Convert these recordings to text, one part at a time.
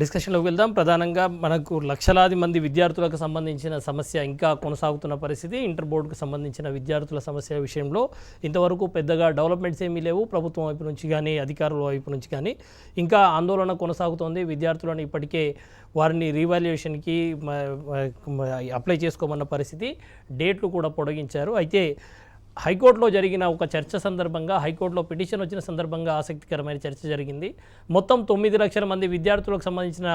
డిస్కషన్లోకి వెళ్దాం. ప్రధానంగా మనకు లక్షలాది మంది విద్యార్థులకు సంబంధించిన సమస్య ఇంకా కొనసాగుతున్న పరిస్థితి. ఇంటర్ బోర్డుకు సంబంధించిన విద్యార్థుల సమస్య విషయంలో ఇంతవరకు పెద్దగా డెవలప్మెంట్స్ ఏమీ లేవు. ప్రభుత్వం వైపు నుంచి కానీ అధికారుల వైపు నుంచి కానీ ఇంకా ఆందోళన కొనసాగుతోంది. విద్యార్థులను ఇప్పటికే వారిని రీవాల్యుయేషన్కి అప్లై చేసుకోమన్న పరిస్థితి, డేట్లు కూడా పొడిగించారు. అయితే హైకోర్టులో జరిగిన ఒక చర్చ సందర్భంగా, హైకోర్టులో పిటిషన్ వచ్చిన సందర్భంగా ఆసక్తికరమైన చర్చ జరిగింది. మొత్తం 9 లక్షల మంది విద్యార్థులకు సంబంధించిన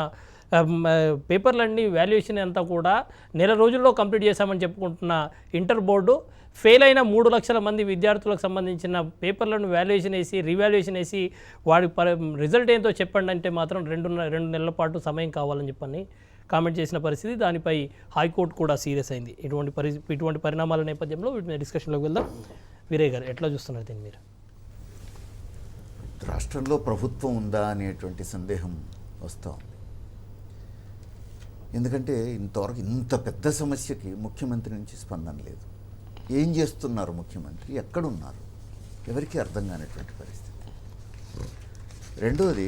పేపర్లన్నీ వాల్యుయేషన్ అంతా కూడా నెల రోజుల్లో కంప్లీట్ చేశామని చెప్పుకుంటున్న ఇంటర్ బోర్డు ఫెయిల్ అయిన 3 లక్షల మంది విద్యార్థులకు సంబంధించిన పేపర్లను వాల్యుయేషన్ వేసి రీవాల్యుయేషన్ వేసి వాడి రిజల్ట్ ఏంటో చెప్పండి అంటే మాత్రం 2 నెలల పాటు సమయం కావాలని చెప్పని కామెంట్ చేసిన పరిస్థితి. దానిపై హైకోర్టు కూడా సీరియస్ అయింది. ఇటువంటి పరిణామాల నేపథ్యంలో వీటిని డిస్కషన్లోకి వెళ్దాం. వీరయ్య గారు ఎట్లా చూస్తున్నారు దీన్ని మీరు? రాష్ట్రంలో ప్రభుత్వం ఉందా అనేటువంటి సందేహం వస్తూ ఉంది. ఎందుకంటే ఇంతవరకు ఇంత పెద్ద సమస్యకి ముఖ్యమంత్రి నుంచి స్పందన లేదు. ఏం చేస్తున్నారు ముఖ్యమంత్రి, ఎక్కడున్నారు, ఎవరికి అర్థం కానటువంటి పరిస్థితి. రెండోది,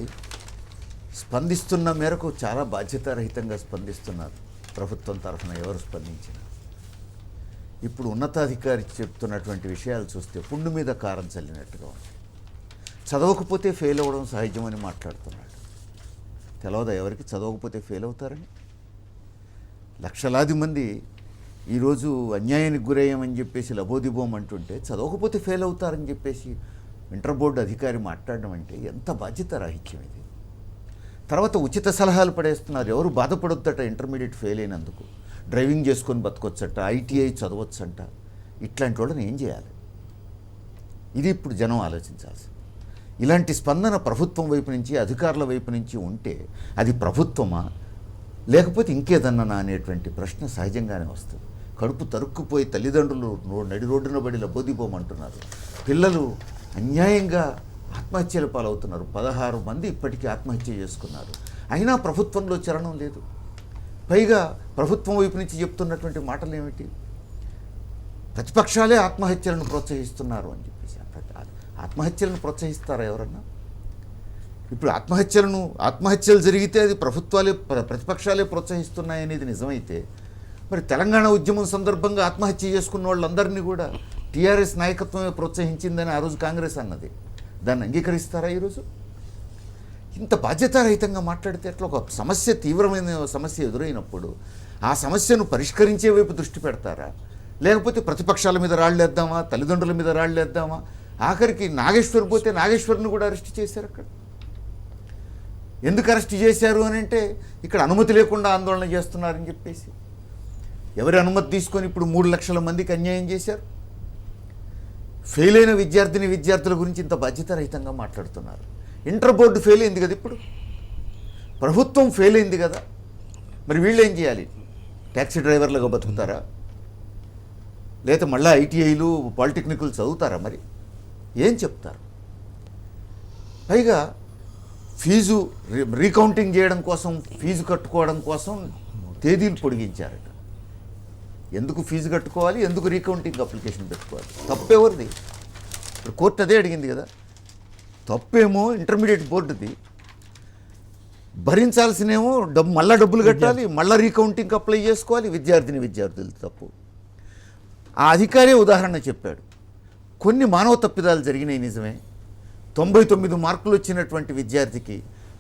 స్పందిస్తున్న మేరకు చాలా బాధ్యతారహితంగా స్పందిస్తున్నారు. ప్రభుత్వం తరఫున ఎవరు స్పందించినా ఇప్పుడు ఉన్నతాధికారి చెప్తున్నటువంటి విషయాలు చూస్తే పుండు మీద కారం చల్లినట్టుగా ఉంది. చదవకపోతే ఫెయిల్ అవ్వడం సహజమని మాట్లాడుతున్నాడు. తెలవదా ఎవరికి చదవకపోతే ఫెయిల్ అవుతారని? లక్షలాది మంది ఈరోజు అన్యాయానికి గురయ్యామని చెప్పేసి లబోదిబోం అంటుంటే చదవకపోతే ఫెయిల్ అవుతారని చెప్పేసి ఇంటర్ బోర్డు అధికారి మాట్లాడడం అంటే ఎంత బాధ్యతారాహిత్యం ఇది. తర్వాత ఉచిత సలహాలు పడేస్తున్నారు. ఎవరు బాధపడొద్దట ఇంటర్మీడియట్ ఫెయిల్ అయినందుకు. డ్రైవింగ్ చేసుకొని బతకొచ్చట, ఐటీఐ చదవచ్చంట. ఇట్లాంటి వాళ్ళని ఏం చేయాలి? ఇది ఇప్పుడు జనం ఆలోచించాల్సింది. ఇలాంటి స్పందన ప్రభుత్వం వైపు నుంచి, అధికారుల వైపు నుంచి ఉంటే అది ప్రభుత్వమా లేకపోతే ఇంకేదన్నా అనేటువంటి ప్రశ్న సహజంగానే వస్తుంది. కడుపు తరుక్కుపోయి తల్లిదండ్రులు నడి రోడ్డున పడి లబోదిబోమంటున్నారు. పిల్లలు అన్యాయంగా ఆత్మహత్యల పాలవుతున్నారు. 16 మంది ఇప్పటికీ ఆత్మహత్య చేసుకున్నారు. అయినా ప్రభుత్వంలో చలనం లేదు. పైగా ప్రభుత్వం వైపు నుంచి చెప్తున్నటువంటి మాటలు ఏమిటి? ప్రతిపక్షాలే ఆత్మహత్యలను ప్రోత్సహిస్తున్నారు అని చెప్పేసి. ఆత్మహత్యలను ప్రోత్సహిస్తారా ఎవరన్నా? ఇప్పుడు ఆత్మహత్యలు జరిగితే అది ప్రతిపక్షాలే ప్రోత్సహిస్తున్నాయనేది నిజమైతే మరి తెలంగాణ ఉద్యమం సందర్భంగా ఆత్మహత్య చేసుకున్న వాళ్ళందరినీ కూడా టీఆర్ఎస్ నాయకత్వమే ప్రోత్సహించిందని ఆ రోజు కాంగ్రెస్ అన్నది. దాన్ని అంగీకరిస్తారా ఈరోజు? ఇంత బాధ్యతారహితంగా మాట్లాడితే ఎట్లా? ఒక సమస్య, తీవ్రమైన సమస్య ఎదురైనప్పుడు ఆ సమస్యను పరిష్కరించే వైపు దృష్టి పెడతారా? లేకపోతే ప్రతిపక్షాల మీద రాళ్ళేద్దామా, తల్లిదండ్రుల మీద రాళ్ళేద్దామా? ఆఖరికి నాగేశ్వర్ పోతే నాగేశ్వర్ని కూడా అరెస్ట్ చేశారు. అక్కడ ఎందుకు అరెస్ట్ చేశారు అని అంటే ఇక్కడ అనుమతి లేకుండా ఆందోళన చేస్తున్నారని చెప్పేసి. ఎవరి అనుమతి తీసుకొని ఇప్పుడు 3 లక్షల మందికి అన్యాయం చేశారు? ఫెయిల్ అయిన విద్యార్థుల గురించి ఇంత బాధ్యతారహితంగా మాట్లాడుతున్నారు. ఇంటర్ బోర్డు ఫెయిల్ అయింది కదా, ఇప్పుడు ప్రభుత్వం ఫెయిల్ అయింది కదా, మరి వీళ్ళు ఏం చేయాలి? ట్యాక్సీ డ్రైవర్లుగా బతుకుతారా? లేదా మళ్ళీ ఐటీఐలు పాలిటెక్నికల్ చదువుతారా? మరి ఏం చెప్తారు? పైగా ఫీజు రీకౌంటింగ్ చేయడం కోసం, ఫీజు కట్టుకోవడం కోసం తేదీలు పొడిగించారట. ఎందుకు ఫీజు కట్టుకోవాలి, ఎందుకు రీకౌంటింగ్ అప్లికేషన్ పెట్టుకోవాలి? తప్పెవరిది? ఇప్పుడు కోర్టు అదే అడిగింది కదా. తప్పేమో ఇంటర్మీడియట్ బోర్డుది, భరించాల్సినేమో మళ్ళీ డబ్బులు కట్టాలి, మళ్ళీ రీకౌంటింగ్ అప్లై చేసుకోవాలి విద్యార్థులు తప్పు. ఆ అధికారే ఉదాహరణ చెప్పాడు. కొన్ని మానవ తప్పిదాలు జరిగినాయి నిజమే. 99 మార్కులు వచ్చినటువంటి విద్యార్థికి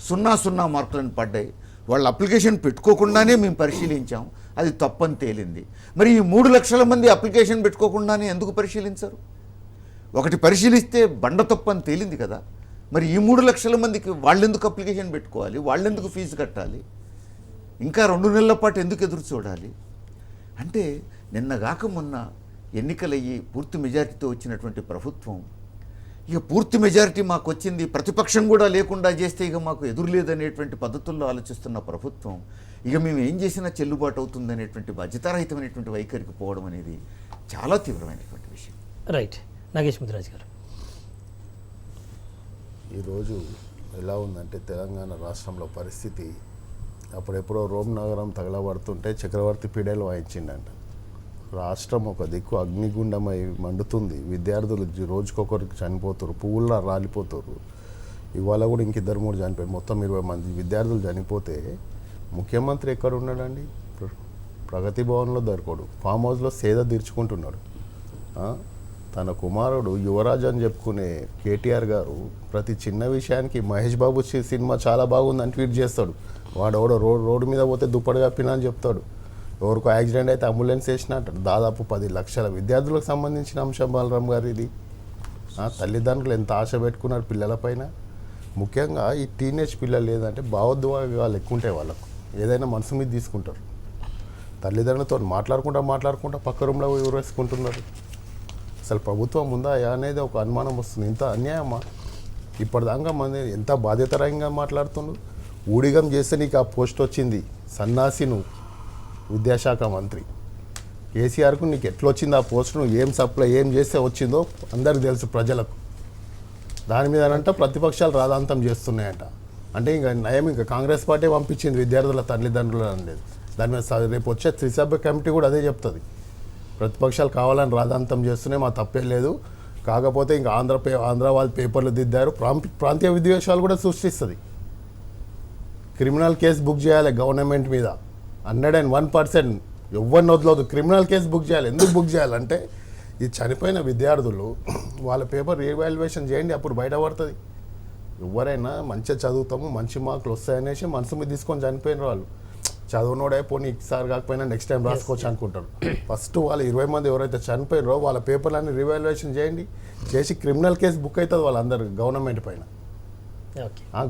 0 మార్కులను పడ్డాయి. వాళ్ళు అప్లికేషన్ పెట్టుకోకుండానే మేము పరిశీలించాం, అది తప్పని తేలింది. మరి ఈ 3 లక్షల మంది అప్లికేషన్ పెట్టుకోకుండానే ఎందుకు పరిశీలించరు? ఒకటి పరిశీలిస్తే బండ తప్పని తేలింది కదా. మరి ఈ 3 లక్షల మందికి వాళ్ళెందుకు అప్లికేషన్ పెట్టుకోవాలి, వాళ్ళెందుకు ఫీజు కట్టాలి, ఇంకా 2 నెలల పాటు ఎందుకు ఎదురు చూడాలి? అంటే నిన్నగాక మొన్న ఎన్నికలయ్యి పూర్తి మెజారిటీతో వచ్చినటువంటి ప్రభుత్వం ఇక పూర్తి మెజారిటీ మాకు వచ్చింది, ప్రతిపక్షం కూడా లేకుండా చేస్తే ఇక మాకు ఎదురు లేదనేటువంటి పద్ధతుల్లో ఆలోచిస్తున్న ప్రభుత్వం ఇక మేము ఏం చేసినా చెల్లుబాటు అవుతుందనేటువంటి బాధ్యతారహితమైనటువంటి వైఖరికి పోవడం అనేది చాలా తీవ్రమైనటువంటి విషయం. రైట్. నాగేష్ ముదిరాజ్ గారు, ఈరోజు ఎలా ఉందంటే తెలంగాణ రాష్ట్రంలో పరిస్థితి, అప్పుడెప్పుడో రోమ్ నగరం తగలబడుతుంటే చక్రవర్తి పీడలు వాయించిండంట. రాష్ట్రం ఒక దిక్కు అగ్నిగుండమై మండుతుంది. విద్యార్థులు రోజుకొకరికి చనిపోతారు, పువ్వుల్లా రాలిపోతారు. ఇవాళ కూడా ఇంక 2-3 చనిపోయారు. మొత్తం 20 మంది విద్యార్థులు చనిపోతే ముఖ్యమంత్రి ఎక్కడ ఉన్నాడండి? ప్రగతి భవన్లో దొరకడు, ఫామ్ హౌస్లో సేద తీర్చుకుంటున్నాడు. తన కుమారుడు యువరాజ్ అని చెప్పుకునే కేటీఆర్ గారు ప్రతి చిన్న విషయానికి మహేష్ బాబు సినిమా చాలా బాగుందని ట్వీట్ చేస్తాడు. వాడు ఎవడో రోడ్డు మీద పోతే దుప్పటి కప్పినా అని చెప్తాడు. ఎవరికో యాక్సిడెంట్ అయితే అంబులెన్స్ వేసినా అంటాడు. దాదాపు 10 లక్షల విద్యార్థులకు సంబంధించిన అంశం బాలరామ్ గారు ఇది. తల్లిదండ్రులు ఎంత ఆశ పెట్టుకున్నారు పిల్లలపైన. ముఖ్యంగా ఈ టీనేజ్ పిల్లలు లేదంటే భావోద్వేగాలు ఎక్కువ ఉంటాయి వాళ్ళకు, ఏదైనా మనసు మీద తీసుకుంటారు. తల్లిదండ్రులతో మాట్లాడుకుంటా పక్క రూమ్లో ఊరేసుకుంటున్నారు. అసలు ప్రభుత్వం ఉందా అనేది ఒక అనుమానం వస్తుంది. ఇంత అన్యాయమా? ఇప్పటిదాకా మంది ఎంత బాధ్యతరంగా మాట్లాడుతున్నారు. ఊడిగం చేస్తే నీకు ఆ పోస్ట్ వచ్చింది, సన్నాసి నువ్వు విద్యాశాఖ మంత్రి. కేసీఆర్కు నీకు ఎట్లా వచ్చింది ఆ పోస్ట్, నువ్వు ఏం సప్లై ఏం చేస్తే వచ్చిందో అందరికి తెలుసు ప్రజలకు. దాని మీదనంట ప్రతిపక్షాలు రాదాంతం చేస్తున్నాయంట. అంటే ఇంకా నయం, ఇంకా కాంగ్రెస్ పార్టీ పంపించింది విద్యార్థుల తల్లిదండ్రులు అనేది. దాని మీద రేపు వచ్చే త్రిసభ్య కమిటీ కూడా అదే చెప్తుంది. ప్రతిపక్షాలు కావాలని రాదాంతం చేస్తున్నాయి, మా తప్పే లేదు. కాకపోతే ఇంకా ఆంధ్ర వాళ్ళు పేపర్లు దిద్దారు. ప్రాంతీయ విద్వేషాలు కూడా సృష్టిస్తుంది. క్రిమినల్ కేసు బుక్ చేయాలి గవర్నమెంట్ మీద 101%. ఎవరిని వదలదు, క్రిమినల్ కేసు బుక్ చేయాలి. ఎందుకు బుక్ చేయాలంటే ఈ చనిపోయిన విద్యార్థులు వాళ్ళ పేపర్ రీవాల్యుయేషన్ చేయండి, అప్పుడు బయటపడుతుంది. ఎవరైనా మంచిగా చదువుతాము, మంచి మార్కులు వస్తాయనేసి మనసు మీద తీసుకొని చనిపోయిన వాళ్ళు. చదువునోడే పోనీ ఈసారి కాకపోయినా నెక్స్ట్ టైం రాసుకోవచ్చు అనుకుంటారు. ఫస్ట్ వాళ్ళు 20 మంది ఎవరైతే చనిపోయినారో వాళ్ళ పేపర్లన్నీ రీవాల్యుయేషన్ చేయండి, చేసి క్రిమినల్ కేసు బుక్ అవుతుంది వాళ్ళందరూ గవర్నమెంట్ పైన.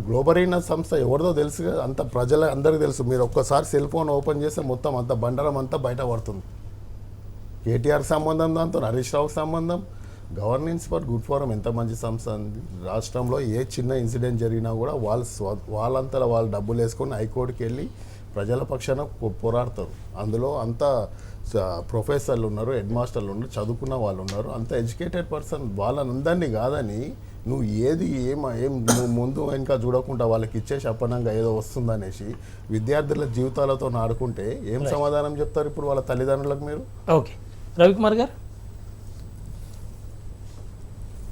గ్లోబరీనా సంస్థ ఎవరిదో తెలుసు కదా, అంత ప్రజల అందరికీ తెలుసు. మీరు ఒక్కసారి సెల్ ఫోన్ ఓపెన్ చేస్తే మొత్తం అంత బండారం అంతా బయట పడుతుంది. కేటీఆర్ సంబంధం, దాంతో హరీష్ రావుకి సంబంధం. గవర్నెన్స్ ఫర్ గుడ్ ఫోరం ఎంత మంచి సంస్థ ఉంది. రాష్ట్రంలో ఏ చిన్న ఇన్సిడెంట్ జరిగినా కూడా వాళ్ళంతా వాళ్ళు డబ్బులు వేసుకొని హైకోర్టుకి వెళ్ళి ప్రజల పక్షాన పోరాడతారు. అందులో అంతా ప్రొఫెసర్లు ఉన్నారు, హెడ్ మాస్టర్లు ఉన్నారు, చదువుకున్న వాళ్ళు ఉన్నారు, అంత ఎడ్యుకేటెడ్ పర్సన్. వాళ్ళందరినీ కాదని నువ్వు ఏం ముందు వెనుక చూడకుండా వాళ్ళకి ఇచ్చేసి అప్పనంగా ఏదో వస్తుందనేసి విద్యార్థుల జీవితాలతో ఆడుకుంటే ఏం సమాధానం చెప్తారు ఇప్పుడు వాళ్ళ తల్లిదండ్రులకు మీరు? ఓకే, రవికుమార్ గారు.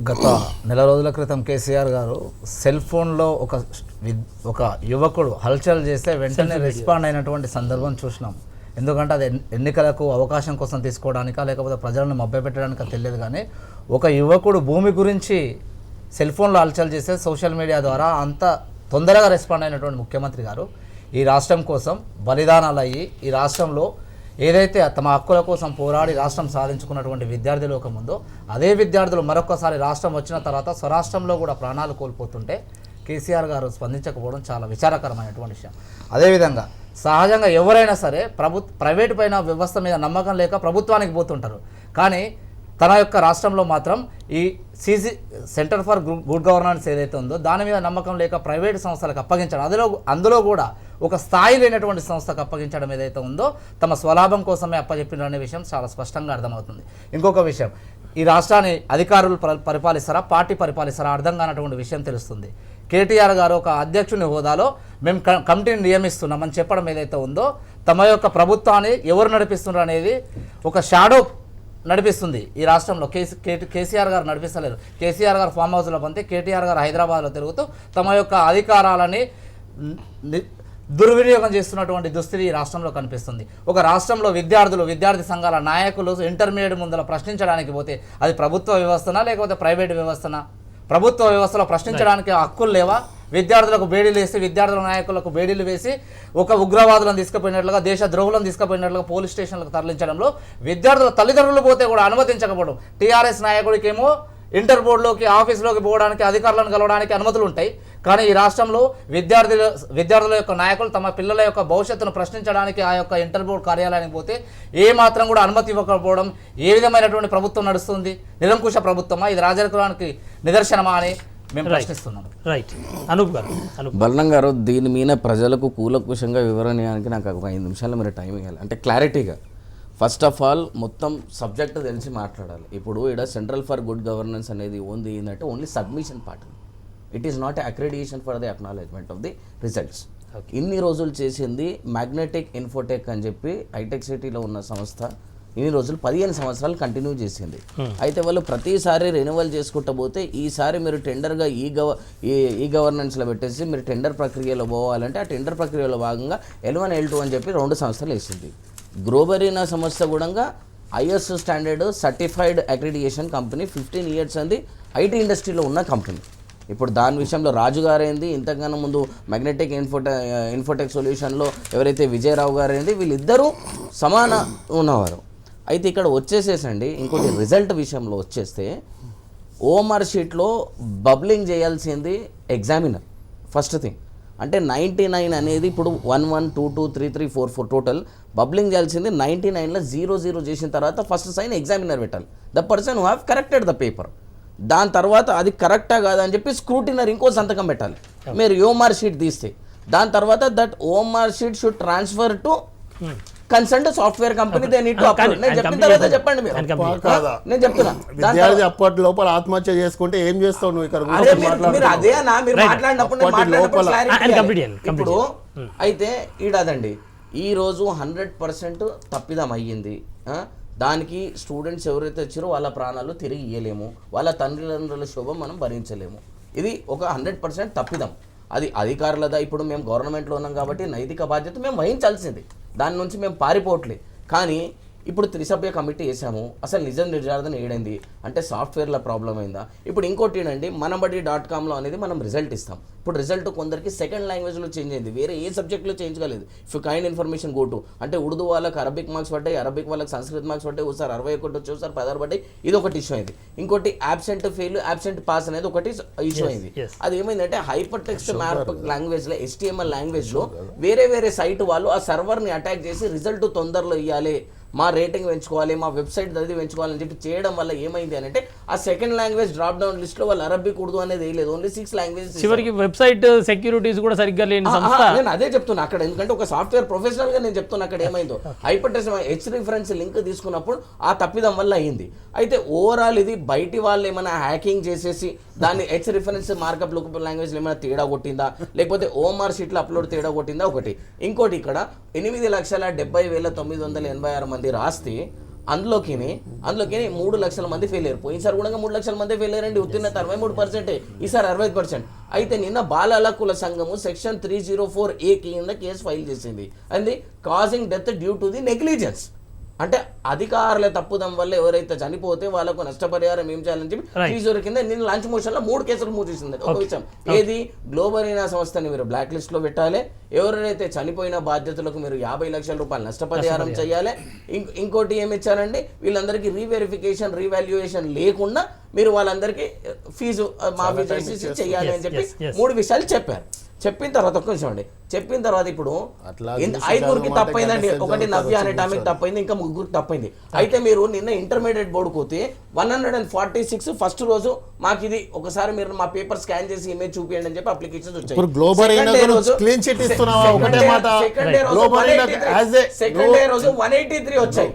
గత నెల రోజుల క్రితం కేసీఆర్ గారు సెల్ ఫోన్లో ఒక యువకుడు హల్చల్ చేస్తే వెంటనే రెస్పాండ్ అయినటువంటి సందర్భం చూసినాం. ఎందుకంటే అది ఎన్నికలకు అవకాశం కోసం తీసుకోవడానికా లేకపోతే ప్రజలను మభ్యపెట్టడానికా తెలియదు. కానీ ఒక యువకుడు భూమి గురించి సెల్ ఫోన్లో హల్చల్ చేస్తే సోషల్ మీడియా ద్వారా అంత తొందరగా రెస్పాండ్ అయినటువంటి ముఖ్యమంత్రి గారు ఈ రాష్ట్రం కోసం బలిదానాలు అయ్యి ఈ రాష్ట్రంలో ఏదైతే తమ హక్కుల కోసం పోరాడి రాష్ట్రం సాధించుకున్నటువంటి విద్యార్థి లోకం ఉందో అదే విద్యార్థులు మరొకసారి రాష్ట్రం వచ్చిన తర్వాత స్వరాష్ట్రంలో కూడా ప్రాణాలు కోల్పోతుంటే కేసీఆర్ గారు స్పందించకపోవడం చాలా విచారకరమైనటువంటి విషయం. అదేవిధంగా సహజంగా ఎవరైనా సరే ప్రైవేటు పైన వ్యవస్థ మీద నమ్మకం లేక ప్రభుత్వానికి పోతుంటారు. కానీ తన యొక్క రాష్ట్రంలో మాత్రం ఈ సెంటర్ ఫర్ గుడ్ గవర్నెన్స్ ఏదైతే ఉందో దాని మీద నమ్మకం లేక ప్రైవేటు సంస్థలకు అప్పగించడం, అందులో కూడా ఒక స్థాయి లేనటువంటి సంస్థకు అప్పగించడం ఏదైతే ఉందో తమ స్వలాభం కోసమే అప్పచెప్పిన అనే విషయం చాలా స్పష్టంగా అర్థమవుతుంది. ఇంకొక విషయం, ఈ రాష్ట్రాన్ని అధికారులు పరిపాలిస్తారా, పార్టీ పరిపాలిస్తారా అర్థం కానటువంటి విషయం తెలుస్తుంది. కేటీఆర్ గారు ఒక అధ్యక్షుని హోదాలో మేము కమిటీని నియమిస్తున్నామని చెప్పడం ఏదైతే ఉందో తమ యొక్క ప్రభుత్వాన్ని ఎవరు నడిపిస్తున్నారు అనేది ఒక షాడో నడిపిస్తుంది ఈ రాష్ట్రంలో. కేసీఆర్ గారు నడిపిస్తలేరు. కేసీఆర్ గారు ఫామ్ హౌస్లో పంతే కేటీఆర్ గారు హైదరాబాద్లో తిరుగుతూ తమ యొక్క అధికారాలని దుర్వినియోగం చేస్తున్నటువంటి దుస్థితి ఈ రాష్ట్రంలో కనిపిస్తుంది. ఒక రాష్ట్రంలో విద్యార్థి సంఘాల నాయకులు ఇంటర్మీడియట్ ముందర ప్రశ్నించడానికి పోతే అది ప్రభుత్వ వ్యవస్థనా లేకపోతే ప్రైవేటు వ్యవస్థనా? ప్రభుత్వ వ్యవస్థలో ప్రశ్నించడానికి హక్కులు లేవా? విద్యార్థులకు బేడీలు వేసి విద్యార్థుల నాయకులకు బేడీలు వేసి ఒక ఉగ్రవాదులను తీసుకుపోయినట్లుగా దేశ ద్రోహులను తీసుకుపోయినట్లుగా పోలీస్ స్టేషన్లకు తరలించడంలో విద్యార్థుల తల్లిదండ్రులు పోతే కూడా అనుమతించకపోవడం. టీఆర్ఎస్ నాయకుడికేమో ఇంటర్ బోర్డులోకి ఆఫీసులోకి పోవడానికి అధికారులను కలవడానికి అనుమతులు ఉంటాయి. కానీ ఈ రాష్ట్రంలో విద్యార్థుల యొక్క నాయకులు తమ పిల్లల యొక్క భవిష్యత్తును ప్రశ్నించడానికి ఆ యొక్క ఇంటర్ బోర్డు కార్యాలయానికి పోతే ఏ మాత్రం కూడా అనుమతి ఇవ్వకపోవడం ఏ విధమైనటువంటి ప్రభుత్వం నడుస్తుంది? నిరంకుశ ప్రభుత్వమా? ఇది రాజకీయానికి నిదర్శనమా అని మేము ప్రశ్నిస్తున్నాం. రైట్, అనూప్ గారు. బలనం గారు, దీని మీద ప్రజలకు కూలంకుషంగా వివరణ ఇవ్వడానికి నాకు ఒక 5 నిమిషాలు మీరు టైం ఇవ్వాలి. అంటే క్లారిటీగా ఫస్ట్ ఆఫ్ ఆల్ మొత్తం సబ్జెక్ట్ తెలిసి మాట్లాడాలి. ఇప్పుడు ఇక్కడ సెంట్రల్ ఫర్ గుడ్ గవర్నెన్స్ అనేది ఉంది ఏంటంటే only submission part. It is not accreditation for the acknowledgement of the results. ఇన్ని రోజులు చేసింది మ్యాగ్నెటిక్ ఇన్ఫోటెక్ అని చెప్పి హైటెక్ సిటీలో ఉన్న సంస్థ ఇన్ని రోజులు 15 సంవత్సరాలు కంటిన్యూ చేసింది. అయితే వాళ్ళు ప్రతిసారి రెన్యువల్ చేసుకుంటూ పోతే ఈసారి మీరు టెండర్గా ఈ గవర్నెన్స్లో పెట్టేసి మీరు టెండర్ ప్రక్రియలో పోవాలంటే ఆ టెండర్ ప్రక్రియలో భాగంగా L1 L2 అని చెప్పి 2 సంస్థలు వేసింది. గ్లోబరీనా సంస్థ కూడా IS standard certified accreditation company 15 years అంది IT ఇండస్ట్రీలో ఉన్న కంపెనీ. ఇప్పుడు దాని విషయంలో రాజు గారైంది, ఇంతకన్నా ముందు మ్యాగ్నెటిక్ ఇన్ఫోటెక్ సొల్యూషన్లో ఎవరైతే విజయరావు గారైంది, వీళ్ళిద్దరూ సమాన ఉన్నవారు. అయితే ఇక్కడ వచ్చేసేసండి ఇంకోటి రిజల్ట్ విషయంలో వచ్చేస్తే OMR షీట్లో బబ్లింగ్ చేయాల్సింది ఎగ్జామినర్ ఫస్ట్ థింగ్. అంటే 99 అనేది ఇప్పుడు 1 1 2 2 3 3 4 4 టోటల్ బబ్లింగ్ చేయాల్సింది 99లో 0 చేసిన తర్వాత ఫస్ట్ సైన్ ఎగ్జామినర్ పెట్టాలి, the person who have corrected the paper. దాని తర్వాత అది కరెక్టా కాదా అని చెప్పి స్క్రూటినర్ ఇంకో సంతకం పెట్టాలి. మీరు OMR షీట్ తీస్తే దాని తర్వాత that OMR sheet should transfer to concern software company. They need to upload. నేను చెప్పిన తర్వాత చెప్పండి మీరు. నేను చెప్తున్నా విద్యార్థి అప్పటి లోపల ఆత్మహత్య చేసుకుంటే ఏం చేస్తావు నువ్వు ఇక్కడ మీరు అదే మీరు మాట్లాడినప్పుడు నేను మాట్లాడినప్పుడు clarity. ఇప్పుడు అయితే ఈడదండి ఈ రోజు 100% తప్పిదం అయ్యింది. దానికి స్టూడెంట్స్ ఎవరైతే వచ్చారో వాళ్ళ ప్రాణాలు తిరిగి ఇయ్యలేము, వాళ్ళ తల్లిదండ్రుల శోభం మనం భరించలేము. ఇది ఒక 100% తప్పిదం. అది అధికారులదా, ఇప్పుడు మేము గవర్నమెంట్లో ఉన్నాం కాబట్టి నైతిక బాధ్యత మేము వహించాల్సింది, దాని నుంచి మేము పారిపోవట్లే. కానీ ఇప్పుడు త్రిసభ్య కమిటీ వేసాము, అసలు నిజం నిర్ధారణ ఏడైంది అంటే సాఫ్ట్వేర్ల ప్రాబ్లం అయిందా? ఇప్పుడు ఇంకోటి ఏంటండి, మనబడి.comలో అనేది మనం రిజల్ట్ ఇస్తాం. ఇప్పుడు రిజల్ట్ కొందరికి సెకండ్ లాంగ్వేజ్లో చేంజ్ అయింది, వేరే ఏ సబ్జెక్ట్లో చేంజ్ కాలేదు. If kind information go to అంటే ఉర్దూ వాళ్ళకి అరబిక్ మార్క్స్ పడ్డాయి, అరబిక్ వాళ్ళకి సంస్కృత్ మార్క్స్ పడ్డాయి, ఒకసారి 61 వచ్చి ఒకసారి 16 పడ్డాయి. ఇది ఒకటి ఇష్యూ అయింది. ఇంకోటి యాబ్సెంట్ ఫెయిల్ యాబ్సెంట్ పాస్ అనేది ఒకటి ఇష్యూ అయింది. అది ఏమైందంటే హైపర్ టెక్స్ట్ మ్యాప్ లాంగ్వేజ్లో HTML లాంగ్వేజ్లో వేరే సైట్ వాళ్ళు ఆ సర్వర్ని అటాక్ చేసి రిజల్ట్ తొందరలో ఇవ్వాలి, మా రేటింగ్ పెంచుకోవాలి, మా వెబ్సైట్ అది పెంచుకోవాలని చెప్పి చేయడం వల్ల ఏమైంది అని అంటే ఆ సెకండ్ లాంగ్వేజ్ డ్రాప్ డౌన్ లిస్ట్లో వాళ్ళు అరబిక్ ఉర్దూ అనేది వేయలేదు, ఓన్లీ 6 లాంగ్వేజెస్. చివరికి వెబ్సైట్ సెక్యూరిటీస్ కూడా సరిగ్గా లేని సంస్థ. నేను అదే చెప్తున్నా అక్కడ, ఎందుకంటే ఒక సాఫ్ట్వేర్ ప్రొఫెషనల్ గా నేను చెప్తున్నా అక్కడ ఏమైందో hyper text H reference link తీసుకున్నప్పుడు ఆ తప్పిదం వల్ల అయింది. అయితే ఓవరాల్ ఇది బయటి వాళ్ళు ఏమైనా హ్యాకింగ్ చేసేసి దాన్ని H reference markup lookup language ఏమైనా తేడా కొట్టిందా, లేకపోతే OMR షీట్లో అప్లోడ్ తేడా కొట్టిందా ఒకటి. ఇంకోటి ఇక్కడ 8,70,986 మంది రాస్తే అందులోకి 3 లక్షల మంది ఫెయిల్ అయ్యారు. పోయినసారి కూడా 3 లక్షల మంది ఫెయిల్ అయ్యారండి. ఉత్తీర్ణత 63%, ఈసారి 60%. అయితే నిన్న బాల హక్కుల సంఘము సెక్షన్ 304A కింద కేసు ఫైల్ చేసింది. అది causing death due to the negligence. అంటే అధికారుల తప్పుదం వల్ల ఎవరైతే చనిపోతే వాళ్ళకు నష్టపరిహారం ఏం చేయాలని చెప్పి 304 కింద నిన్న లంచ్ మోషన్ లో 3 కేసులు మూసేసింది. ఒక విషయం ఏది, గ్లోబరీనా సంస్థని మీరు బ్లాక్ లిస్ట్ లో పెట్టాలి, ఎవరైతే చనిపోయిన బాధ్యతలకు మీరు 50 లక్షల రూపాయలు నష్టపరిహారం చేయాలి. ఇంకోటి ఏమి ఇచ్చారండి, వీళ్ళందరికీ రీవెరిఫికేషన్ రీవాల్యుయేషన్ లేకుండా మీరు వాళ్ళందరికీ ఫీజు మాఫీ చేసి చేయాలి అని చెప్పి 3 విషయాలు చెప్పారు. చెప్పిన తర్వాత ఒక్క నిమిషం అండి, చెప్పిన తర్వాత ఇప్పుడు 5గురికి తప్పైందండి. ఒకటి నవ్య అనే టామిక్ తప్పైంది, ఇంకా 3గురికి తప్పైంది. అయితే మీరు నిన్న ఇంటర్మీడియట్ బోర్డు పోతే 146 ఫస్ట్ రోజు మాకు ఇది ఒకసారి మీరు మా పేపర్ స్కాన్ చేసి ఇమేజ్ చూపియండి అని చెప్పి అప్లికేషన్స్ వచ్చాయి. సెకండ్ డే రోజు 183 వచ్చాయి.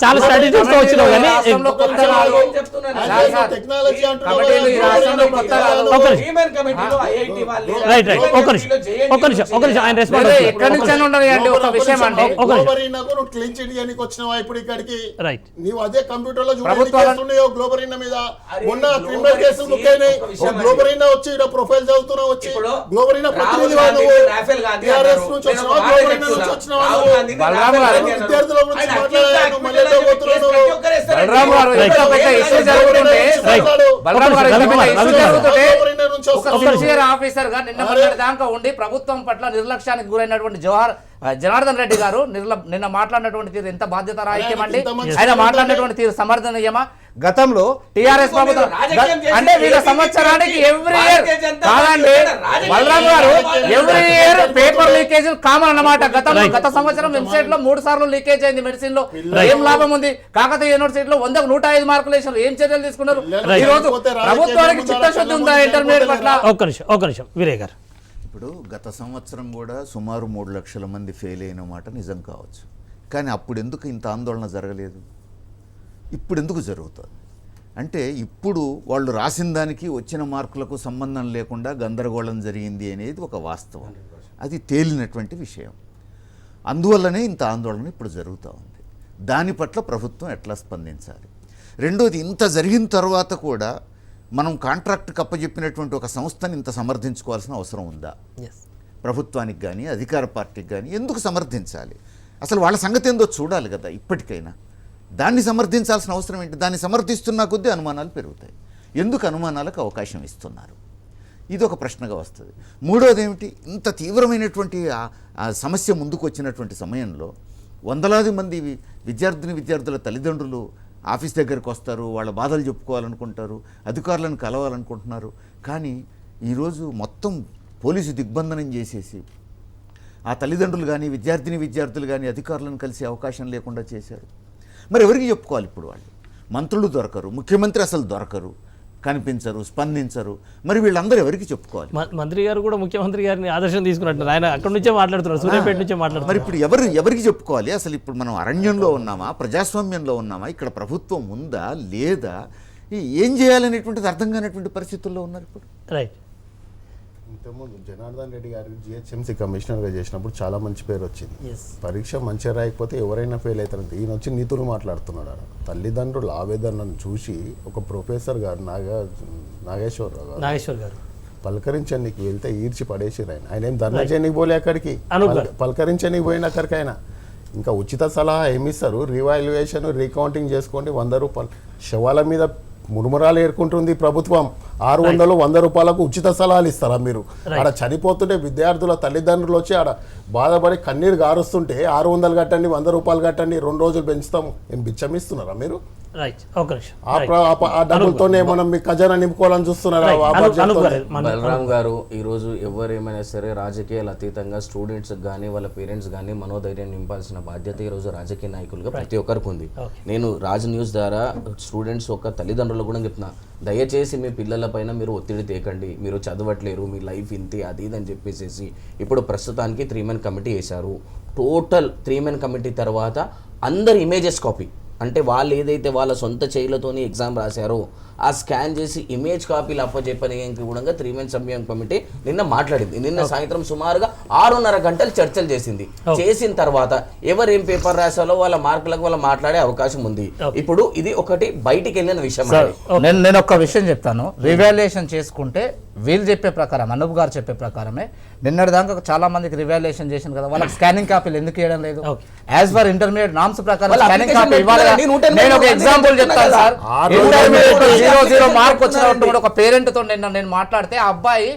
చాలా స్ట్రాటజీస్ వచ్చినావు కానీ ఆయన రెస్పాండ్ ఎక్కడి నుంచి ఉండదు ఒక విషయం అంటే క్లీన్ చిట్ చేయడానికి వచ్చినావా ఇప్పుడు ఇక్కడికి? రైట్, నీవు అదే కంప్యూటర్ లో చూస్తున్నావు గ్లోబరీనా మీద. మొన్న క్రిమినల్ కేసులు బుక్ అయినాయి, గ్లోబరీనా వచ్చి ఇక్కడ ప్రొఫైల్ చదువుతున్నావు, వచ్చి గ్లోబరీనా ప్రతినిధి టిఆర్ఎస్ నుంచి వచ్చినావా, గ్లోబరీనా నుంచి వచ్చినావా, విద్యార్థుల గురించి మాట్లాడాను. మళ్ళీ బలరాం గారు ఇంత పెద్ద ఇష్యూ జరుగుతుంటే ఒక సిన్సియర్ ఆఫీసర్ గా నిన్న దాకా ఉండి ప్రభుత్వం పట్ల నిర్లక్ష్యానికి గురైనటువంటి జనార్దన్ రెడ్డి గారు నిన్న మాట్లాడినటువంటి తీరు ఎంత బాధ్యత రాహిత్యం అండి. ఆయన మాట్లాడినటువంటి తీరు సమర్థనీయమా? గతంలో టీఆర్ఎస్ ప్రభుత్వం అంటే వీళ్ళ సంవత్సరానికి ఎవ్రీ ఇయర్ కాదండి బలరాం గారు, every year paper leakage common అన్నమాట. గత సంవత్సరం వెబ్సైట్ లో 3 సార్లు లీకేజ్ అయింది. మెడిసిన్ లో ఏం లాభం ఉంది? కాకతీయ యూనివర్సిటీలో 100కు 105 మార్కులు వేసారు. ఏం చర్యలు తీసుకున్నారు? ఈ రోజు ప్రభుత్వానికి చిత్తశుద్ధి ఉందా ఇంటర్మీడియట్ పట్ల? ఒక్క నిమిషం వీరయ్య గారు, ఇప్పుడు గత సంవత్సరం కూడా సుమారు 3 లక్షల మంది ఫెయిల్ అయిన మాట నిజం కావచ్చు, కానీ అప్పుడు ఎందుకు ఇంత ఆందోళన జరగలేదు? ఇప్పుడు ఎందుకు జరుగుతుంది? అంటే ఇప్పుడు వాళ్ళు రాసిన దానికి వచ్చిన మార్కులకు సంబంధం లేకుండా గందరగోళం జరిగింది అనేది ఒక వాస్తవం, అది తేలినటువంటి విషయం. అందువల్లనే ఇంత ఆందోళన ఇప్పుడు జరుగుతూ ఉంది. దాని పట్ల ప్రభుత్వం ఎట్లా స్పందించాలి? రెండోది, ఇంత జరిగిన తర్వాత కూడా మనం కాంట్రాక్ట్కి అప్పచెప్పినటువంటి ఒక సంస్థని ఇంత సమర్థించుకోవాల్సిన అవసరం ఉందా? ప్రభుత్వానికి కానీ అధికార పార్టీకి కానీ ఎందుకు సమర్థించాలి? అసలు వాళ్ళ సంగతి ఏందో చూడాలి కదా ఇప్పటికైనా. దాన్ని సమర్థించాల్సిన అవసరం ఏంటి? దాన్ని సమర్థిస్తున్నా కొద్దీ అనుమానాలు పెరుగుతాయి. ఎందుకు అనుమానాలకు అవకాశం ఇస్తున్నారు? ఇది ఒక ప్రశ్నగా వస్తుంది. మూడోది ఏమిటి, ఇంత తీవ్రమైనటువంటి ఆ సమస్య ముందుకు వచ్చినటువంటి సమయంలో వందలాది మంది విద్యార్థుల తల్లిదండ్రులు ఆఫీస్ దగ్గరికి వస్తారు, వాళ్ళ బాధలు చెప్పుకోవాలనుకుంటారు, అధికారులను కలవాలనుకుంటున్నారు. కానీ ఈరోజు మొత్తం పోలీసు దిగ్బంధనం చేసేసి ఆ తల్లిదండ్రులు కానీ విద్యార్థులు కానీ అధికారులను కలిసే అవకాశం లేకుండా చేశారు. మరి ఎవరికి చెప్పుకోవాలి ఇప్పుడు? వాళ్ళు మంత్రులు దొరకరు, ముఖ్యమంత్రి అసలు దొరకరు, కనిపించరు, స్పందించరు. మరి వీళ్ళందరూ ఎవరికి చెప్పుకోవాలి? మంత్రి గారు కూడా ముఖ్యమంత్రి గారిని ఆదర్శం తీసుకున్నట్టు ఆయన అక్కడి నుంచే మాట్లాడుతున్నారు, సూర్యాపేట నుంచే మాట్లాడుతున్నారు. మరి ఇప్పుడు ఎవరికి చెప్పుకోవాలి? అసలు ఇప్పుడు మనం అరణ్యంలో ఉన్నామా, ప్రజాస్వామ్యంలో ఉన్నామా, ఇక్కడ ప్రభుత్వం ఉందా లేదా, ఏం చేయాలనేటువంటిది అర్థం కానటువంటి పరిస్థితుల్లో ఉన్నారు ఇప్పుడు. రైట్. ఇంతకుముందు జనార్దన్ రెడ్డి గారికి జిహెచ్ఎంసీ కమిషనర్గా చేసినప్పుడు చాలా మంచి పేరు వచ్చింది. పరీక్ష మంచిగా రాయకపోతే ఎవరైనా ఫెయిల్ అవుతారంటే ఈయన వచ్చి నీతులు మాట్లాడుతున్నాడు. తల్లిదండ్రుల ఆవేదనను చూసి ఒక ప్రొఫెసర్ గారు నాగేశ్వరరావు గారు పలకరించడానికి వెళ్తే ఈడ్చి పడేసిరు. ఆయన ఏం ధర్నా చేయడానికి పోలే అక్కడికి, పలకరించడానికి పోయిన అక్కడికి. ఆయన ఇంకా ఉచిత సలహా ఏమిస్తారు? రీవాల్యుయేషన్, రీకౌంటింగ్ చేసుకోండి, 100 రూపాయలు. శవాల మీద మురుమురాలు ఏర్కుంటుంది ప్రభుత్వం. 600 100 రూపాయలకు ఉచిత సలహాలు ఇస్తారా మీరు? ఆడ చనిపోతుంటే విద్యార్థుల తల్లిదండ్రులు వచ్చి ఆడ బాధపడి కన్నీరు గారుస్తుంటే 600 కట్టండి, 100 రూపాయలు కట్టండి, 2 రోజులు పెంచుతాము, ఏం బిచ్చమిస్తున్నారా మీరు? ఆ డబ్బులతోనే మనం మీ ఖజానా నింపుకోవాలని చూస్తున్నారా? బలరాం గారు, ఈరోజు ఎవరేమైనా సరే రాజకీయాలు అతీతంగా స్టూడెంట్స్ కానీ వాళ్ళ పేరెంట్స్ కానీ మనోధైర్యం నింపాల్సిన బాధ్యత ఈరోజు రాజకీయ నాయకులుగా ప్రతి ఒక్కరికి ఉంది. నేను రాజ్ న్యూస్ ద్వారా స్టూడెంట్స్ యొక్క తల్లిదండ్రులు కూడా చెప్తున్నా, దయచేసి మీ పిల్లల పైన మీరు ఒత్తిడి తేకండి, మీరు చదవట్లేరు, మీ లైఫ్ ఇంతే అది ఇది అని చెప్పేసి. ఇప్పుడు ప్రస్తుతానికి 3 మెన్ కమిటీ వేశారు. టోటల్ 3 మెన్ కమిటీ తర్వాత అందరు ఇమేజెస్ కాపీ, అంటే వాళ్ళు ఏదైతే వాళ్ళ సొంత చేతులతోని ఎగ్జామ్ రాశారో ఆ స్కాన్ చేసి ఇమేజ్ కాపీలు అప్పచెప్పడానికి కూడా 3 మెన్ సభ్య కమిటీ నిన్న మాట్లాడింది. నిన్న సాయంత్రం సుమారుగా 6:30 గంటలు చర్చలు చేసింది. చేసిన తర్వాత ఎవరు ఏం పేపర్ రాశారో వాళ్ళ మార్కులకు వాళ్ళు మాట్లాడే అవకాశం ఉంది. ఇప్పుడు ఇది ఒకటి బయటికి వెళ్ళిన విషయం. నేను ఒక విషయం చెప్తాను. రివాల్యుయేషన్ చేసుకుంటే వీళ్ళు చెప్పే ప్రకారం, అనూప్ గారు చెప్పే ప్రకారమే నిన్నటి దాకా చాలా మందికి రివాల్యుయేషన్ చేసింది కదా, వాళ్ళకి స్కానింగ్ కాపీలు ఎందుకు ఇవ్వడం లేదు? యాజ్ పర్ ఇంటర్మీడియట్ నామ్స్ ప్రకారం స్కానింగ్ కాపీ ఇవ్వాలి. నేను ఒక ఎగ్జాంపుల్ చెప్తాను సార్. ఇంటర్మీడియట్ 0 మార్క్ వచ్చినప్పుడు కూడా ఒక పేరెంట్ తో నేను మాట్లాడితే ఆ అబ్బాయి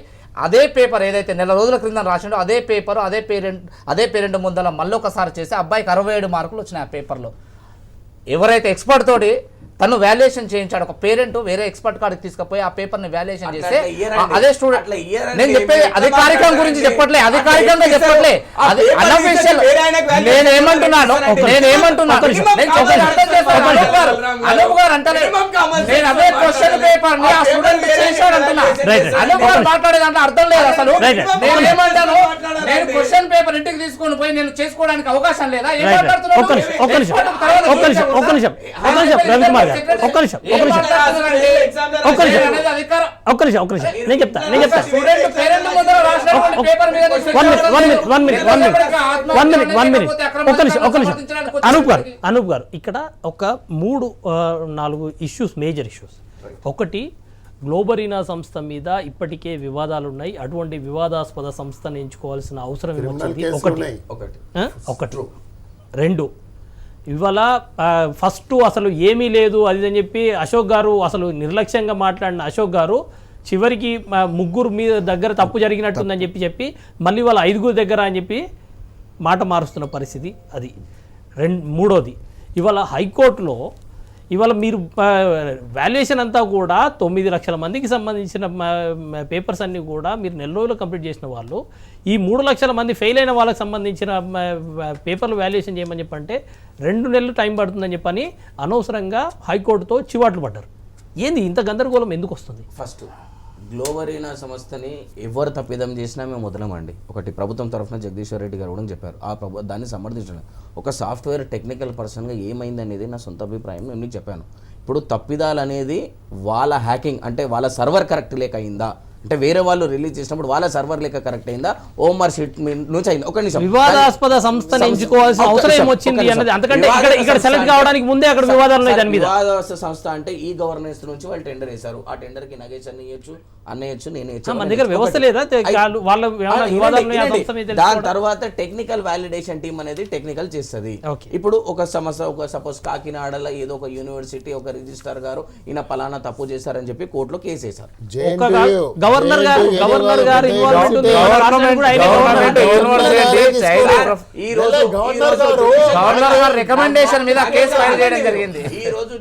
అదే పేపర్ ఏదైతే నెల రోజుల క్రింద రాసిండో అదే పేపర్ అదే పేరెంట్ ముందర మళ్ళీ ఒకసారి చేసి అబ్బాయికి 67 మార్కులు వచ్చినాయి ఆ పేపర్లో. ఎవరైతే ఎక్స్పర్ట్ తోటి తను వాల్యుయేషన్ చేయించాడు, ఒక పేరెంట్ వేరే ఎక్స్పర్ట్ కాడికి తీసుకుపోయి ఆ పేపర్ ని వాల్యుయేషన్ చేస్తే అదే స్టూడెంట్. నేను చెప్పేది అధికారికం గురించి చెప్పట్లే, అధికారికంగా చెప్పట్లే, అది అన్అఫీషియల్. నేనేమంటున్నాను అనూప్ గారు అంటే నేను అదే క్వశ్చన్ పేపర్ ని ఆ స్టూడెంట్ చేశాడు అంటున్నా. అనూప్ గారు మాట్లాడేది అంటే అర్థం లేదు అసలు. నేను ఏమంటాను, నేను క్వశ్చన్ పేపర్ ఇంటికి తీసుకొని పోయి నేను చేసుకోవడానికి అవకాశం లేదా? ఏం మాట్లాడుతున్నాను? నేను చెప్తా అనూప్ గారు ఇక్కడ ఒక 3-4 ఇష్యూస్, మేజర్ ఇష్యూస్. ఒకటి, గ్లోబరీనా సంస్థ మీద ఇప్పటికే వివాదాలు ఉన్నాయి. అటువంటి వివాదాస్పద సంస్థను ఎంచుకోవాల్సిన అవసరం వచ్చింది. ఒకటి. 2, ఇవాళ ఫస్ట్ అసలు ఏమీ లేదు అది అని చెప్పి అశోక్ గారు అసలు నిర్లక్ష్యంగా మాట్లాడిన అశోక్ గారు చివరికి 3 మీద దగ్గర తప్పు జరిగినట్టుందని చెప్పి మళ్ళీ వాళ్ళ 5 దగ్గర అని చెప్పి మాట మారుస్తున్న పరిస్థితి అది. మూడోది, ఇవాళ హైకోర్టులో ఇవాళ మీరు వాల్యుయేషన్ అంతా కూడా 9 లక్షల మందికి సంబంధించిన పేపర్స్ అన్నీ కూడా మీరు నెల రోజులు కంప్లీట్ చేసిన వాళ్ళు, ఈ 3 లక్షల మంది ఫెయిల్ అయిన వాళ్ళకి సంబంధించిన పేపర్లు వాల్యుయేషన్ చేయమని చెప్పంటే 2 నెలలు టైం పడుతుందని చెప్పని అనవసరంగా హైకోర్టుతో చివాట్లు పడ్డారు. ఏంది ఇంత గందరగోళం ఎందుకు వస్తుంది? ఫస్ట్ గ్లోబరీనా సంస్థని ఎవరు తప్పిదం చేసినా మేము వదలమండి. ఒకటి, ప్రభుత్వం తరఫున జగదీశ్వర్ రెడ్డి గారు కూడా చెప్పారు, దాన్ని సమర్థించడం. ఒక సాఫ్ట్వేర్ టెక్నికల్ పర్సన్గా ఏమైంది అనేది నా సొంత అభిప్రాయం నేను చెప్పాను. ఇప్పుడు తప్పిదాలు అనేది వాళ్ళ హ్యాకింగ్ అంటే వాళ్ళ సర్వర్ కరెక్ట్ లేక అయిందా, అంటే వేరే వాళ్ళు రిలీజ్ చేసినప్పుడు వాళ్ళ సర్వర్ లేక కరెక్ట్ అయిందా, ఓఎంఆర్ షీట్ నుంచి అయింది. ఒక నిమిషం, వివాదాస్పద సంస్థను ఎంచుకోవాల్సిన అవసరం ఏమొచ్చింది అన్నది, అందుకంటే ఇక్కడ సెలెక్ట్ కావడానికి ముందే అక్కడ వివాదాలు ఉన్నాయి దాని మీద. వివాదాస్పద సంస్థ అంటే ఈ గవర్నెన్స్ నుంచి వాళ్ళు టెండర్ వేశారు, ఆ టెండర్ కి నగేష్ అన్న ఇవ్వచ్చు, అన్న ఇవ్వచ్చు, నేను మన దగ్గర వ్యవస్థ లేదా వాళ్ళ వివాదాలు ఉన్నాయి, ఆ సంస్థ మీద దాని తెలుసుకోవడం. తర్వాత టెక్నికల్ వాలిడేషన్ టీమ్ అనేది టెక్నికల్ చేస్తుంది. Okay. ఇప్పుడు ఒక సమస్య, ఒక సపోజ్ కాకినాడలో ఏదో ఒక యూనివర్సిటీ ఒక రిజిస్ట్రార్ గారు ఈయన పలానా తప్పు చేశారని చెప్పి కోర్టులో కేసు వేశారు. గవర్నర్ గారు ఇన్వాల్వ్మెంట్ ఉంది. రాష్ట్రానికి కూడా ఆయనే గవర్నర్ గారు రికమెండేషన్ మీద కేసు ఫైల్ చేయడం జరిగింది. ఈ రోజు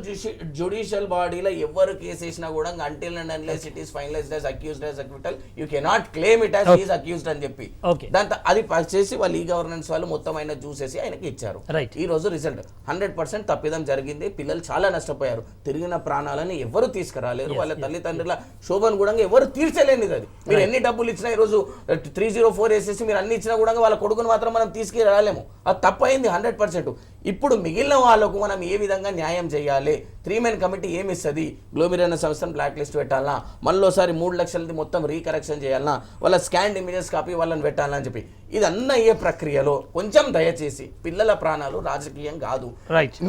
జ్యుడిషియల్ బాడీలో ఎవరు కేసు వేసినా కూడా until and unless it is finalised as accused as acquittal you cannot claim it as he is accused అని చెప్పి దాంతో అది పాస్ చేసి వాళ్ళు ఈ గవర్నెన్స్ వాళ్ళు మొత్తం ఆయన చూసేసి ఆయనకి ఇచ్చారు. ఈ రోజు రిజల్ట్ 100% తప్పిదం జరిగింది. పిల్లలు చాలా నష్టపోయారు. తిరిగిన ప్రాణాలని ఎవరు తీసుకురాలేరు. వాళ్ళ తల్లిదండ్రుల శోభను కూడా ఎవరు తీర్చలేనిది. అది మీరు ఎన్ని డబ్బులు ఇచ్చినా ఈ రోజు 304 వేసేసి మీరు అన్ని ఇచ్చినా కూడా వాళ్ళ కొడుకుని మాత్రం మనం తీసుకురాలేము. అది తప్పైంది 100%. ఇప్పుడు మిగిలిన వాళ్ళకు మనం ఏ విధంగా న్యాయం చేయాలి, 3 మెన్ కమిటీ ఏమి ఇస్తుంది, గ్లోబల్ అనే సంస్థను బ్లాక్ లిస్ట్ పెట్టాలనా, మళ్ళీసారి 3 లక్షలది మొత్తం రీకరెక్షన్ చేయాలనా, వాళ్ళ స్కాన్ ఇమేజెస్ కాపీ వాళ్ళని పెట్టాలని చెప్పి ఇదన్న అయ్యే ప్రక్రియలో కొంచెం దయచేసి పిల్లల ప్రాణాలు రాజకీయం కాదు.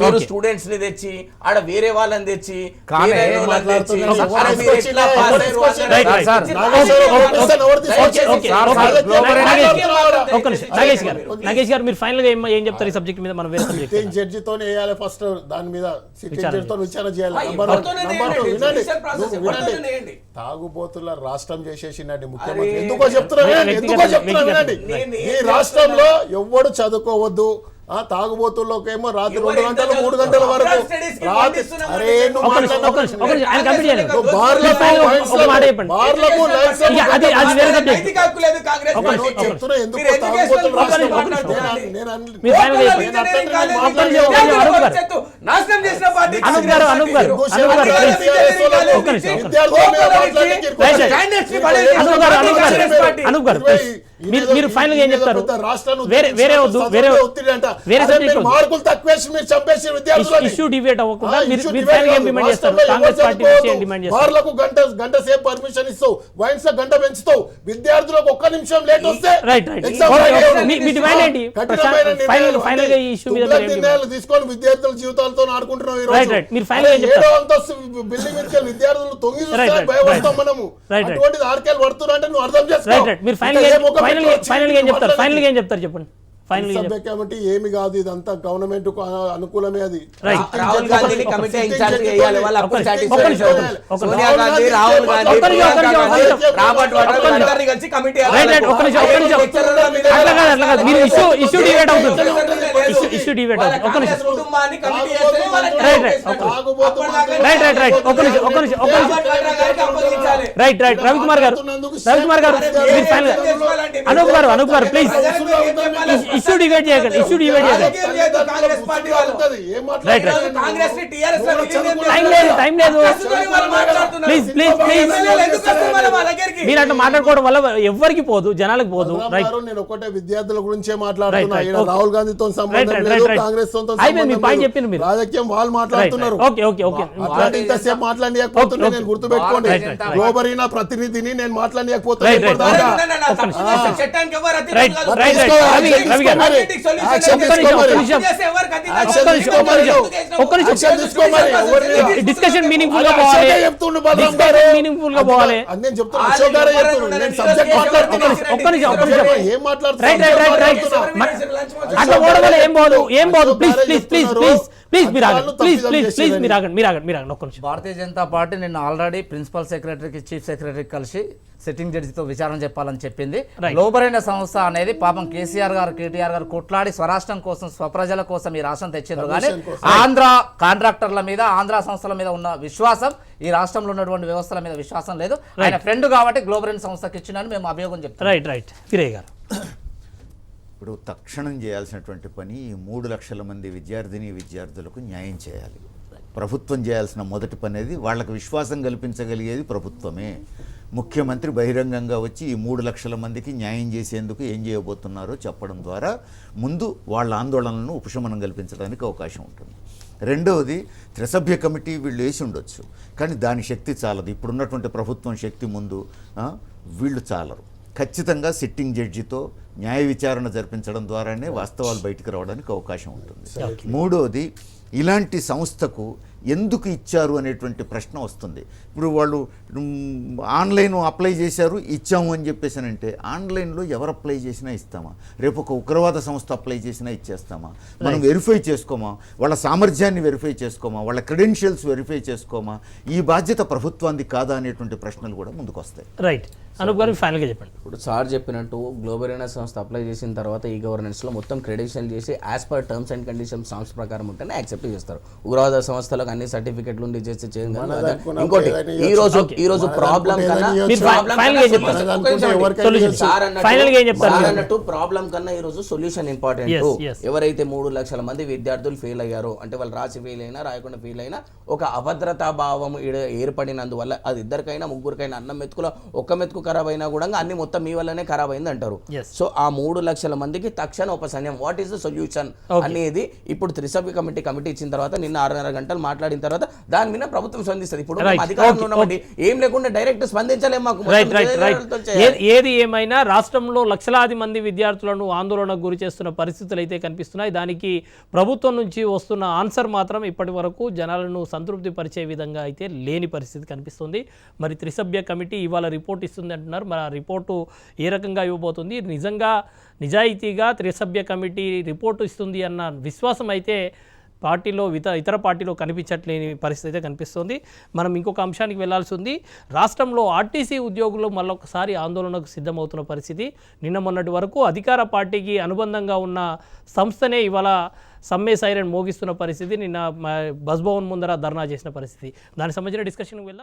మీరు స్టూడెంట్స్ ని తెచ్చి ఆడ వేరే వాళ్ళని తెచ్చి నాగేష్ గారు మీరు ఫైనల్ గా ఏం చెప్తారు ఈ సబ్జెక్ట్ మీద? మనం వేరే సబ్జెక్ట్ జడ్జితో వేయాలి ఫస్ట్, దాని మీద జడ్జితో విచారణ చేయాలి. తాగుబోతుల రాష్ట్రం చేసేసినట్టు ముఖ్యమంత్రి ఎందుకో చెప్తున్నా వినండి. ఈ రాష్ట్రంలో ఎవ్వడు చదువుకోవద్దు, తాగుబోతుల్లోకేమో రాత్రి 2 గంటలు 3 గంటల వరకు మీరు ఫైనల్ ఏం చెప్తారు? మార్కులు తక్కువ మీరు చంపేసి విద్యార్థులు ఇష్యూ డిబేట్ అవ్వకుండా మీరు ఫైనల్ గా ఇంప్లిమెంట్ చేస్తారు. కాంగ్రెస్ పార్టీ నుంచి డిమాండ్ చేస్తారు. బార్లకు గంట సేపు పర్మిషన్ ఇస్తావు, వైన్స్ లో గంట పెంచుతావు, విద్యార్థులకు 1 నిమిషం లేట్ వస్తే మీ డిమాండ్ ఏంటి? ఫైనల్ గా ఈ ఇష్యూ మీద నిర్ణయాలు తీసుకొని విద్యార్థుల జీవితాలతో ఆడుకుంటున్నాం. ఈ రోజు మీరు ఫైనల్ గా చెప్తారు. 7వ అంతస్తు బిల్డింగ్ మీద విద్యార్థులు తొంగి చూస్తే భయపడతాం మనము. అటువంటిది ఆర్కేలు పడుతున్నా అంటే నువ్వు అర్థం చేసుకో. మీరు ఫైనల్ గా ఏం చెప్తారు? ఫైనల్ గా ఏం చెప్తారు చెప్పండి. సభ్య కమిటీ ఏమి కాదు, ఇదంతా గవర్నమెంట్ కు అనుకూలమే. అది రాహుల్ గాంధీని కమిటీ ఇన్ఛార్జ్ చేయాలి. వాళ్ళ అప్పుడు సోనియా గాంధీ, రాహుల్ గాంధీ, రాబర్ట్ వాడ్రా అందరిని కలిసి కమిటీ మీరు ఇష్యూ డిబేట్ అవుతుంది. ఇష్యూ డిబేట్ అవుతుంది. ఒక్క నిమిషం కుటుంబాన్ని కమిటీ చేస్తే రైట్ రవికుమార్ గారు మీరు ఫైనల్ అనూప్ గారు ప్లీజ్ ఇష్యూ డిబేట్ చేయకండి. టైం లేదు ప్లీజ్ మీరు అట్లా మాట్లాడుకోవడం వల్ల ఎవరికి పోదు, జనాలకు పోదు. నేను ఒకటే విద్యార్థుల గురించే మాట్లాడుతున్నా. రాహుల్ గాంధీతో సంబంధం లేదు, కాంగ్రెస్ తో రాజకీయం వాళ్ళు మాట్లాడుతున్నారు. ఇంతసేపు మాట్లాడలేకపోతున్నా. నేను గుర్తుపెట్టుకోండి, గ్లోబరీనా ప్రతినిధిని నేను మాట్లాడలేకపోతున్నా. డిస్కషన్ మీనింగ్ఫుల్ గా పోవాలి. అట్లా పోవడం వల్ల ఏం పోదు. ప్లీజ్ మీరు ఆగండి. ఒక్క నిమిషం. భారతీయ జనతా పార్టీ నిన్న ఆల్రెడీ ప్రిన్సిపల్ సెక్రటరీకి, చీఫ్ సెక్రటరీకి కలిసి సిట్టింగ్ జడ్జితో విచారణ చెప్పాలని చెప్పింది. లోబరైన సంస్థ అనేది పాపం కేసీఆర్ గారు, కేటీఆర్ గారు కొట్లాడి స్వరాష్ట్రం కోసం, స్వప్రజల కోసం ఈ రాష్ట్రం తెచ్చిండ్రు. కానీ ఆంధ్ర కాంట్రాక్టర్ల మీద, ఆంధ్ర సంస్థల మీద ఉన్న విశ్వాసం, ఈ రాష్ట్రంలో ఉన్నటువంటి వ్యవస్థల మీద విశ్వాసం లేదు. ఆయన ఫ్రెండ్ కాబట్టి గ్లోబరైన సంస్థకి ఇచ్చిందని మేము అభియోగం చెప్తాం. రైట్ ఫిరయ్య గారు, ఇప్పుడు తక్షణం చేయాల్సినటువంటి పని 3 లక్షల మంది విద్యార్థులకు న్యాయం చేయాలి. ప్రభుత్వం చేయాల్సిన మొదటి పని అది. వాళ్ళకు విశ్వాసం కల్పించగలిగేది ప్రభుత్వమే. ముఖ్యమంత్రి బహిరంగంగా వచ్చి ఈ 3 లక్షల మందికి న్యాయం చేసేందుకు ఏం చేయబోతున్నారో చెప్పడం ద్వారా ముందు వాళ్ళ ఆందోళనలను ఉపశమనం కల్పించడానికి అవకాశం ఉంటుంది. రెండవది త్రిసభ్య కమిటీ వీళ్ళు వేసి ఉండొచ్చు, కానీ దాని శక్తి చాలదు. ఇప్పుడున్నటువంటి ప్రభుత్వం శక్తి ముందు వీళ్ళు చాలరు. ఖచ్చితంగా సిట్టింగ్ జడ్జితో న్యాయ విచారణ జరిపించడం ద్వారానే వాస్తవాలు బయటకు రావడానికి అవకాశం ఉంటుంది. మూడవది, ఇలాంటి సంస్థకు ఎందుకు ఇచ్చారు అనేటువంటి ప్రశ్న వస్తుంది. ఇప్పుడు వాళ్ళు ఆన్లైన్ అప్లై చేశారు, ఇచ్చాము అని చెప్పేసానంటే ఆన్లైన్లో ఎవరు అప్లై చేసినా ఇస్తామా? రేపు ఒక ఉగ్రవాద సంస్థ అప్లై చేసినా ఇచ్చేస్తామా? మనం వెరిఫై చేసుకోమా? వాళ్ళ సామర్థ్యాన్ని వెరిఫై చేసుకోమా? వాళ్ళ క్రెడెన్షియల్స్ వెరిఫై చేసుకోమా? ఈ బాధ్యత ప్రభుత్వానికి కాదా అనేటువంటి ప్రశ్నలు కూడా ముందుకు వస్తాయి. రైట్, అనూప్ గారు ఫైనల్గా చెప్పండి. ఇప్పుడు సార్ చెప్పినట్టు గ్లోబల్ రైనా సంస్థ అప్లై చేసిన తర్వాత ఈ గవర్నెన్స్లో మొత్తం క్రెడెన్షియల్ చేసి as per terms and conditions songs ప్రకారం ఉంటేనే యాక్సెప్ట్ చేస్తారు. ఉగ్రవాద సంస్థలకు అన్ని సర్టిఫికెట్లు ఉండి చేస్తే ఇంకోటి ఈ రోజు ప్రాబ్లం కన్నా అన్నట్టు ప్రాబ్లం కన్నా ఈ రోజు సొల్యూషన్ ఇంపార్టెంట్. ఎవరైతే 3 లక్షల మంది విద్యార్థులు ఫెయిల్ అయ్యారో, అంటే వాళ్ళు రాసి ఫెయిల్ అయినా రాయకుండా ఫెయిల్ అయినా ఒక అభద్రతా భావం ఏర్పడినందువల్ల అది ఇద్దరికైనా ముగ్గురికైనా అన్నం మెతుకులో ఒక్క మెతుకు ఖరాబ్ అయినా కూడా అన్ని మొత్తం మీ వల్లనే ఖరాబ్ అయింది అంటారు. సో ఆ 3 లక్షల మందికి తక్షణ ఉపశమనం, వాట్ ఈస్ ద సొల్యూషన్ అనేది ఇప్పుడు త్రిసభ్య కమిటీ ఇచ్చిన తర్వాత నిన్న 6.5 గంటలు మాట్లాడిన తర్వాత దాని మీద ప్రభుత్వం స్పందిస్తుంది. ఇప్పుడు అధికారంలో ఉన్నవాడి ఏం లేకుండా డైరెక్ట్ స్పందించలేము. మాకు ఏది ఏమైనా రాష్ట్రంలో లక్షలాది మంది విద్యార్థులను ఆందోళనకు గురి చేస్తున్న పరిస్థితులు అయితే కనిపిస్తున్నాయి. దానికి ప్రభుత్వం నుంచి వస్తున్న ఆన్సర్ మాత్రం ఇప్పటి వరకు జనాలను సంతృప్తి పరిచే విధంగా అయితే లేని పరిస్థితి కనిపిస్తుంది. మరి త్రిసభ్య కమిటీ ఇవాళ రిపోర్ట్ ఇస్తుంది అంటున్నారు. మరి ఆ రిపోర్టు ఏ రకంగా ఇవ్వబోతుంది? నిజంగా నిజాయితీగా త్రిసభ్య కమిటీ రిపోర్టు ఇస్తుంది అన్న విశ్వాసం అయితే పార్టీలో ఇతర పార్టీలో కనిపించట్లేని పరిస్థితి అయితే కనిపిస్తుంది. మనం ఇంకొక అంశానికి వెళ్లాల్సి ఉంది. రాష్ట్రంలో ఆర్టీసీ ఉద్యోగులు మళ్ళొకసారి ఆందోళనకు సిద్ధమవుతున్న పరిస్థితి. నిన్న మొన్నటి వరకు అధికార పార్టీకి అనుబంధంగా ఉన్న సంస్థనే ఇవాళ సమ్మె సైరన్ మోగిస్తున్న పరిస్థితి. నిన్న బస్ భవన్ ముందర ధర్నా చేసిన పరిస్థితి. దానికి సంబంధించిన డిస్కషన్కి వెళ్దాం.